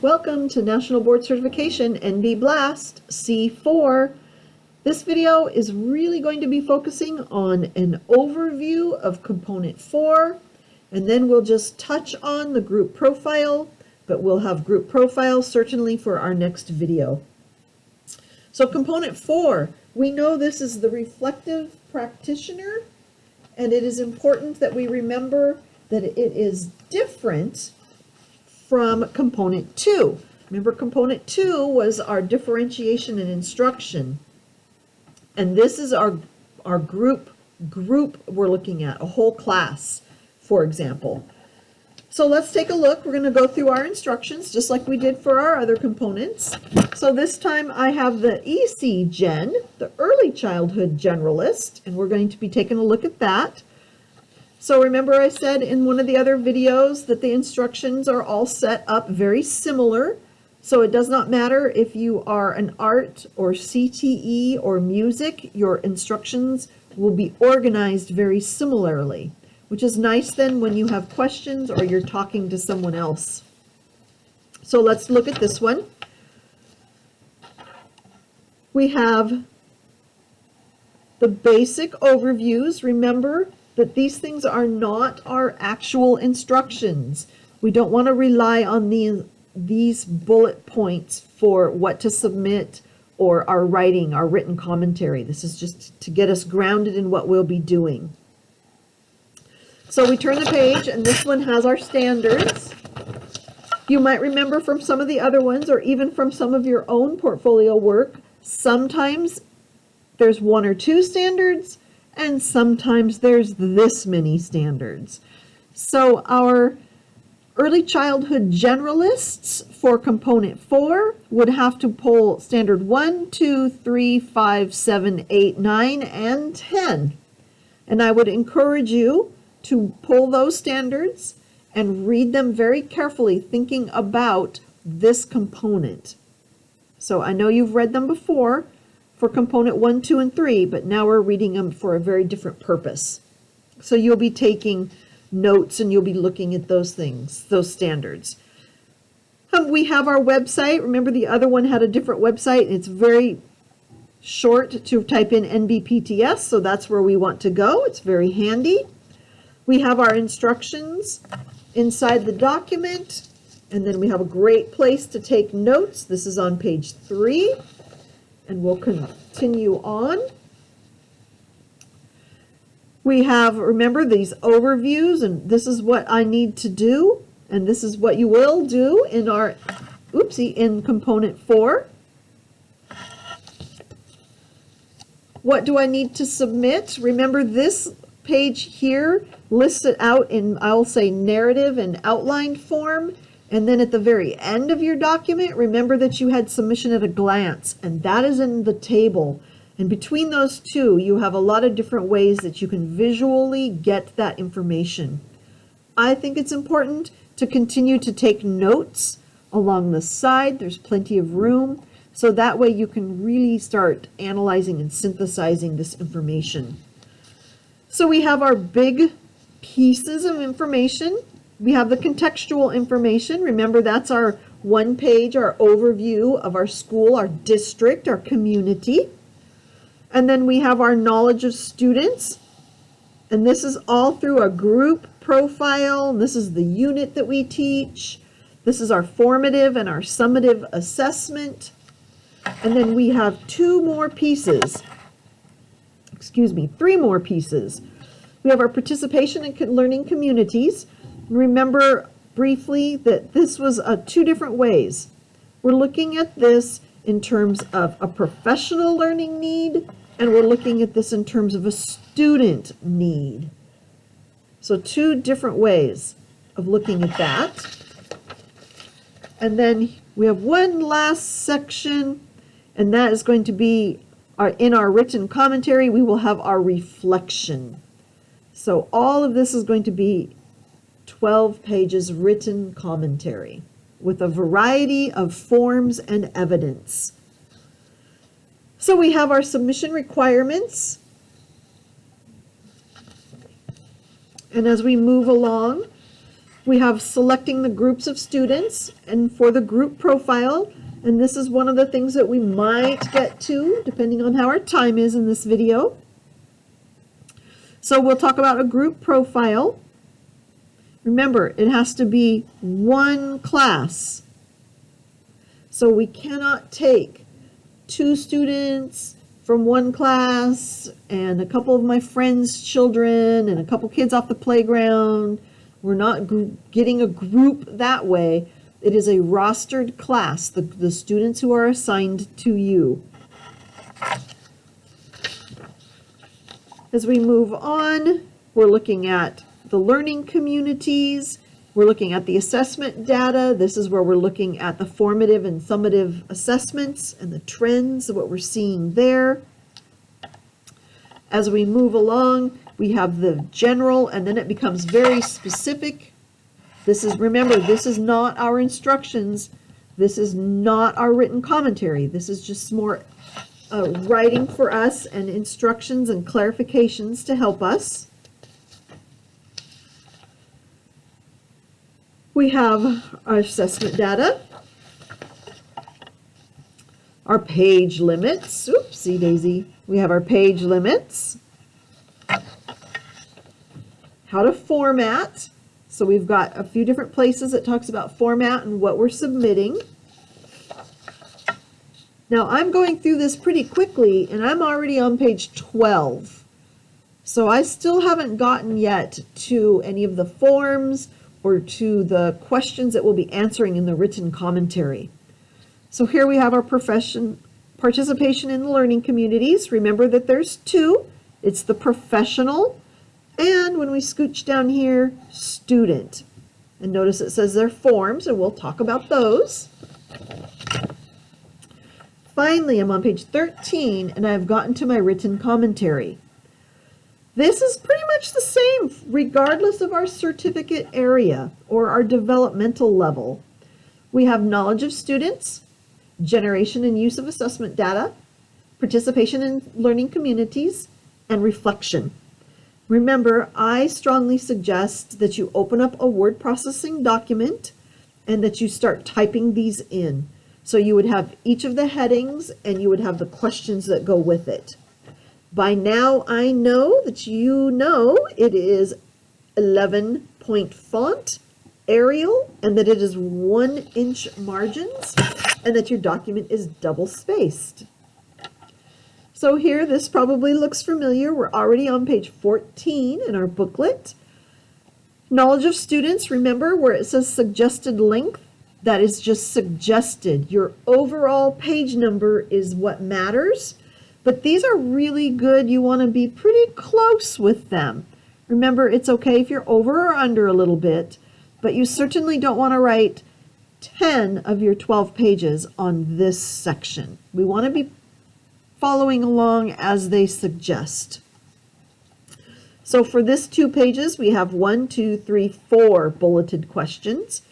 Welcome to National Board Certification NB BLAST C4. This video is really going to be focusing on an overview of Component 4, and then we'll just touch on the group profile, but we'll have group profile certainly for our next video. So Component 4, we know this is the reflective practitioner, and it is important that we remember that it is different from Component 2. Remember, Component 2 was our differentiation and instruction. And this is our group we're looking at, a whole class, for example. So let's take a look. We're going to go through our instructions just like we did for our other components. So this time I have the EC Gen, the Early Childhood Generalist, and we're going to be taking a look at that. So remember I said in one of the other videos that the instructions are all set up very similar. So it does not matter if you are an art or CTE or music, your instructions will be organized very similarly, which is nice then when you have questions or you're talking to someone else. So let's look at this one. We have the basic overviews. Remember that these things are not our actual instructions. We don't want to rely on these bullet points for what to submit or our writing, our written commentary. This is just to get us grounded in what we'll be doing. So we turn the page, and this one has our standards. You might remember from some of the other ones, or even from some of your own portfolio work, sometimes there's one or two standards, and sometimes there's this many standards. So our Early Childhood Generalists for Component 4 would have to pull Standard 1, 2, 3, 5, 7, 8, 9, and 10. And I would encourage you to pull those standards and read them very carefully, thinking about this component. So I know you've read them before for Component 1, 2, and 3, but now we're reading them for a very different purpose. So you'll be taking notes and you'll be looking at those things, those standards. We have our website. Remember the other one had a different website. It's very short to type in NBPTS, so that's where we want to go. It's very handy. We have our instructions inside the document, and then we have a great place to take notes. This is on page 3, and we'll continue on. We have, remember, these overviews, and this is what I need to do, and this is what you will do in our, in Component 4. What do I need to submit? Remember, this page here lists it out in, I'll say, narrative and outline form. And then at the very end of your document, remember that you had submission at a glance, and that is in the table. And between those two, you have a lot of different ways that you can visually get that information. I think it's important to continue to take notes along the side. There's plenty of room. So that way you can really start analyzing and synthesizing this information. So we have our big pieces of information. We have the contextual information. Remember, that's our one page, our overview of our school, our district, our community. And then we have our knowledge of students. And this is all through a group profile. This is the unit that we teach. This is our formative and our summative assessment. And then we have three more pieces. We have our participation in learning communities. Remember briefly that this was two different ways. We're looking at this in terms of a professional learning need, and we're looking at this in terms of a student need. So two different ways of looking at that. And then we have one last section, and that is going to be in our written commentary, we will have our reflection. So all of this is going to be 12 pages written commentary with a variety of forms and evidence. So we have our submission requirements. And as we move along, We have selecting the groups of students and for the group profile. And this is one of the things that we might get to depending on how our time is in this video. So we'll talk about a group profile. Remember, it has to be one class. So we cannot take 2 students from one class and a couple of my friends' children and a couple kids off the playground. We're not getting a group that way. It is a rostered class, the students who are assigned to you. As we move on, we're looking at the learning communities. We're looking at the assessment data. This is where we're looking at the formative and summative assessments and the trends, what we're seeing there. As we move along, we have the general, and then it becomes very specific. Remember, this is not our instructions. This is not our written commentary. This is just more writing for us and instructions and clarifications to help us. We have our assessment data, our page limits. Oopsie daisy. We have our page limits, how to format. So we've got a few different places that talks about format and what we're submitting. Now I'm going through this pretty quickly and I'm already on page 12. So I still haven't gotten yet to any of the forms or to the questions that we'll be answering in the written commentary. So here we have our participation in the learning communities. Remember that there's 2. It's the professional, and when we scooch down here, student. And notice it says they're forms, and we'll talk about those. Finally, I'm on page 13, and I've gotten to my written commentary. This is pretty much the same, regardless of our certificate area or our developmental level. We have knowledge of students, generation and use of assessment data, participation in learning communities, and reflection. Remember, I strongly suggest that you open up a word processing document and that you start typing these in. So you would have each of the headings and you would have the questions that go with it. By now, I know that you know it is 11-point font, Arial, and that it is 1-inch margins, and that your document is double-spaced. So here, this probably looks familiar. We're already on page 14 in our booklet. Knowledge of students, remember where it says suggested length, that is just suggested. Your overall page number is what matters. But these are really good. You want to be pretty close with them. Remember, it's okay if you're over or under a little bit, but you certainly don't want to write 10 of your 12 pages on this section. We want to be following along as they suggest. So for this 2 pages, we have 1, 2, 3, 4 bulleted questions.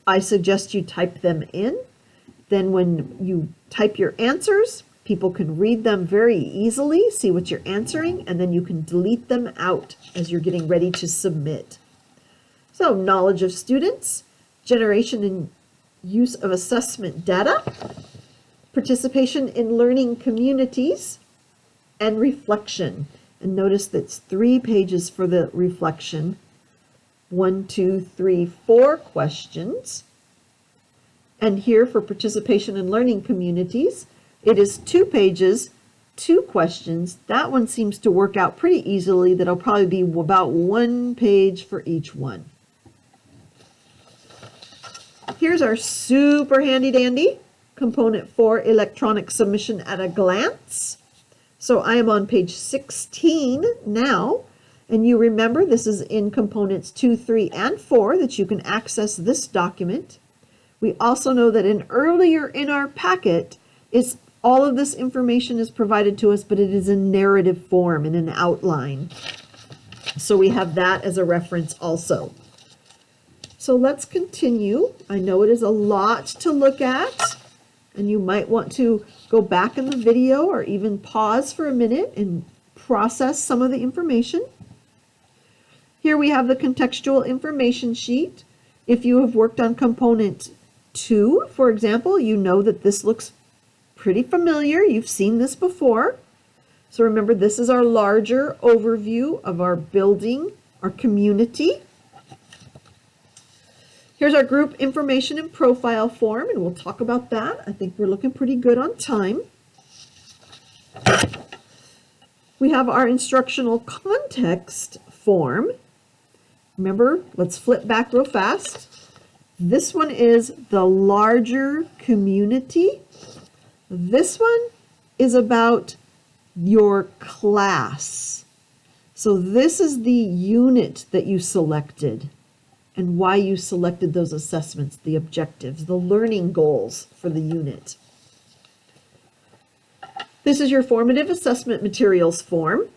I suggest you type them in. Then when you type your answers, people can read them very easily, see what you're answering, and then you can delete them out as you're getting ready to submit. So, knowledge of students, generation and use of assessment data, participation in learning communities, and reflection. And notice that's 3 pages for the reflection. 1, 2, 3, 4 questions. And here for participation in learning communities, it is 2 pages, 2 questions. That one seems to work out pretty easily. That'll probably be about 1 page for each one. Here's our super handy dandy component for electronic submission at a glance. So I am on page 16 now, and you remember this is in components 2, 3, and 4 that you can access this document. We also know that earlier in our packet, all of this information is provided to us, but it is in narrative form, in an outline. So we have that as a reference also. So let's continue. I know it is a lot to look at, and you might want to go back in the video or even pause for a minute and process some of the information. Here we have the contextual information sheet. If you have worked on component 2, for example, you know that this looks pretty familiar. You've seen this before. So remember, this is our larger overview of our building, our community. Here's our group information and profile form, and we'll talk about that. I think we're looking pretty good on time. We have our instructional context form. Remember, let's flip back real fast. This one is the larger community. This one is about your class. So this is the unit that you selected and why you selected those assessments, the objectives, the learning goals for the unit. This is your formative assessment materials form.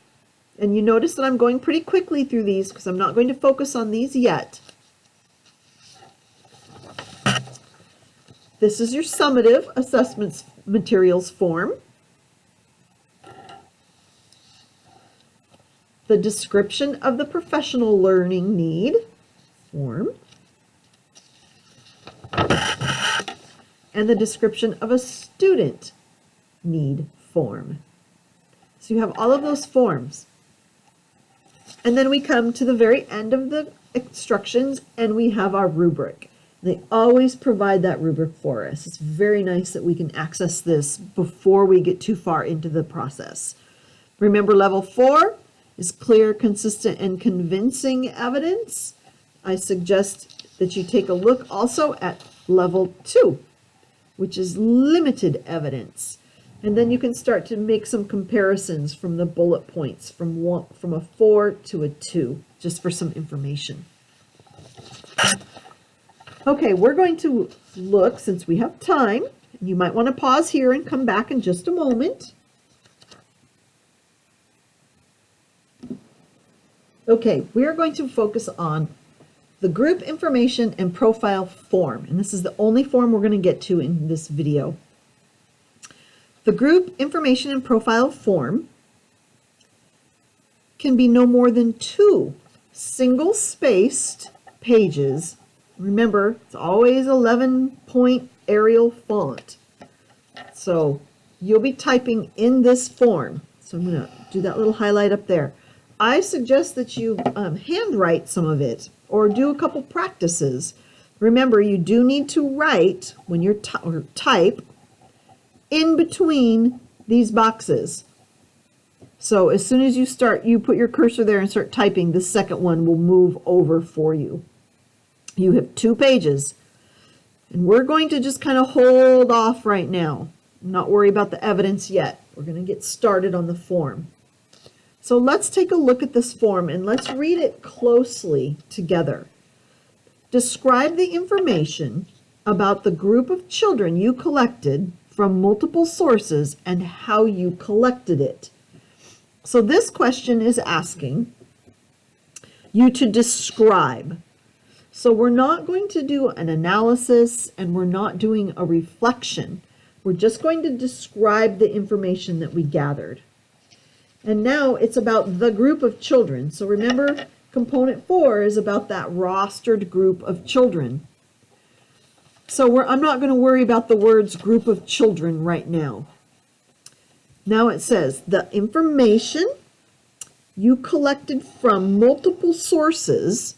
And you notice that I'm going pretty quickly through these because I'm not going to focus on these yet. This is your summative assessments materials form. The description of the professional learning need form. And the description of a student need form. So you have all of those forms. And then we come to the very end of the instructions and we have our rubric. They always provide that rubric for us. It's very nice that we can access this before we get too far into the process. Remember, level 4 is clear, consistent, and convincing evidence. I suggest that you take a look also at level 2, which is limited evidence. And then you can start to make some comparisons from the bullet points from a 4 to a 2, just for some information. Okay, we're going to look, since we have time, you might want to pause here and come back in just a moment. Okay, we're going to focus on the group information and profile form, and this is the only form we're going to get to in this video. The group information and profile form can be no more than 2 single-spaced pages. Remember, it's always 11-point Arial font. So you'll be typing in this form. So I'm going to do that little highlight up there. I suggest that you handwrite some of it or do a couple practices. Remember, you do need to write when you're type in between these boxes. So as soon as you put your cursor there and start typing, the second one will move over for you. You have 2 pages, and we're going to just kind of hold off right now, not worry about the evidence yet. We're going to get started on the form. So let's take a look at this form and let's read it closely together. Describe the information about the group of children you collected from multiple sources and how you collected it. So this question is asking you to describe. So we're not going to do an analysis and we're not doing a reflection. We're just going to describe the information that we gathered. And now it's about the group of children. So remember, component 4 is about that rostered group of children. So I'm not going to worry about the words group of children right now. Now it says the information you collected from multiple sources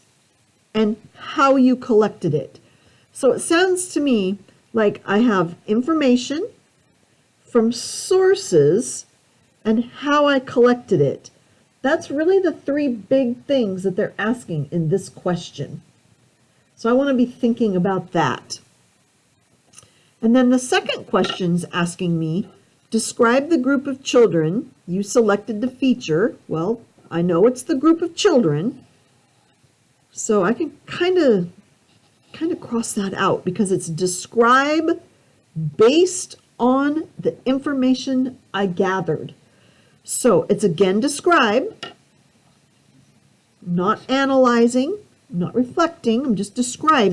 and how you collected it. So it sounds to me like I have information from sources and how I collected it. That's really the 3 big things that they're asking in this question. So I want to be thinking about that. And then the second question's asking me, describe the group of children you selected to feature. Well, I know it's the group of children. So I can kind of cross that out because it's describe based on the information I gathered. So it's again describe, not analyzing, not reflecting, I'm just describing.